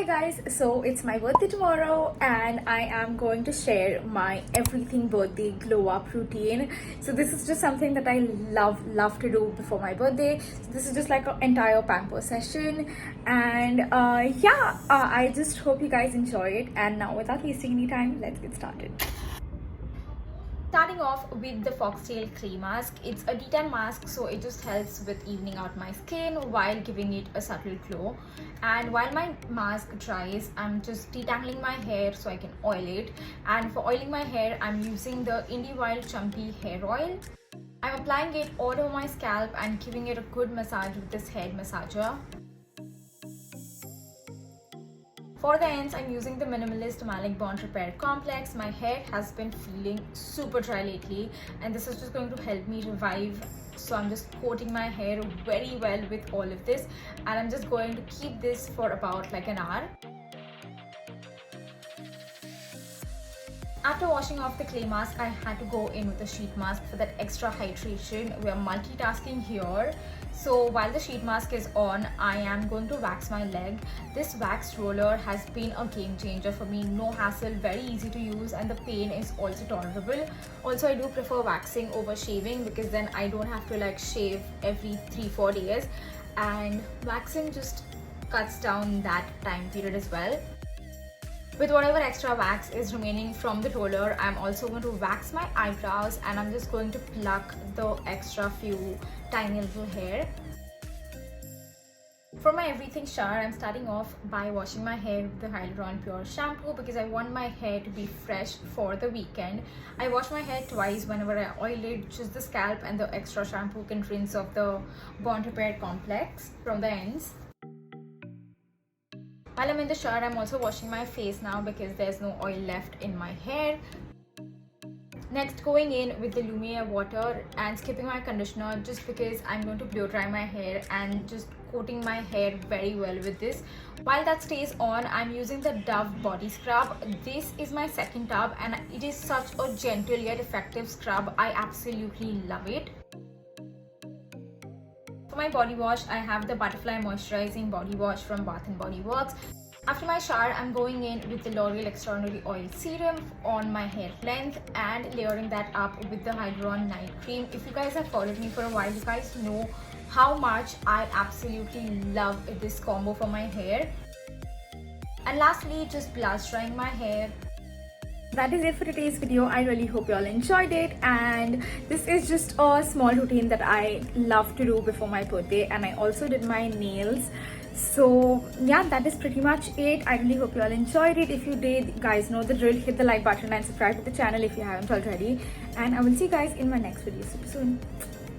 Hi guys, so it's my birthday tomorrow and I am going to share my everything birthday glow up routine. So this is just something that I love to do before my birthday. So this is just like an entire pamper session, and I just hope you guys enjoy it. And now without wasting any time, let's get started. Starting off with the foxtail clay mask. It's a detan mask, so it just helps with evening out my skin while giving it a subtle glow. And while my mask dries, I'm just detangling my hair so I can oil it. And for oiling my hair, I'm using the Indie Wild Chumpy hair oil. I'm applying it all over my scalp and giving it a good massage with this head massager. For the ends, I'm using the Minimalist Malic Bond Repair Complex. My hair has been feeling super dry lately, and this is just going to help me revive. So I'm just coating my hair very well with all of this, and I'm just going to keep this for about like an hour. After washing off the clay mask, I had to go in with a sheet mask for that extra hydration. We are multitasking here. So while the sheet mask is on, I am going to wax my leg. This wax roller has been a game changer for me. No hassle, very easy to use, and the pain is also tolerable. Also, I do prefer waxing over shaving because then I don't have to like shave every 3-4 days, and waxing just cuts down that time period as well. With whatever extra wax is remaining from the roller, I'm also going to wax my eyebrows, and I'm just going to pluck the extra few tiny little hair. For my everything shower, I'm starting off by washing my hair with the Hyaluron Pure shampoo because I want my hair to be fresh for the weekend. I wash my hair twice whenever I oil it. Just the scalp and the extra shampoo can rinse off the Bond Repair Complex from the ends. While I'm in the shower, I'm also washing my face now because there's no oil left in my hair. Next, going in with the Lumiere water and skipping my conditioner just because I'm going to blow dry my hair, and just coating my hair very well with this. While that stays on, I'm using the Dove body scrub. This is my second tub and it is such a gentle yet effective scrub. I absolutely love it. For my body wash, I have the Butterfly Moisturizing Body Wash from Bath & Body Works. After my shower, I'm going in with the L'Oreal Extraordinary Oil Serum on my hair length and layering that up with the Hyaluron Night Cream. If you guys have followed me for a while, you guys know how much I absolutely love this combo for my hair. And lastly, just blast drying my hair. That is it for today's video. I really hope you all enjoyed it, and this is just a small routine that I love to do before my birthday, and I also did my nails. So yeah, that is pretty much it. I really hope you all enjoyed it. If you did, you guys know the drill. Hit the like button and subscribe to the channel if you haven't already, and I will see you guys in my next video super soon.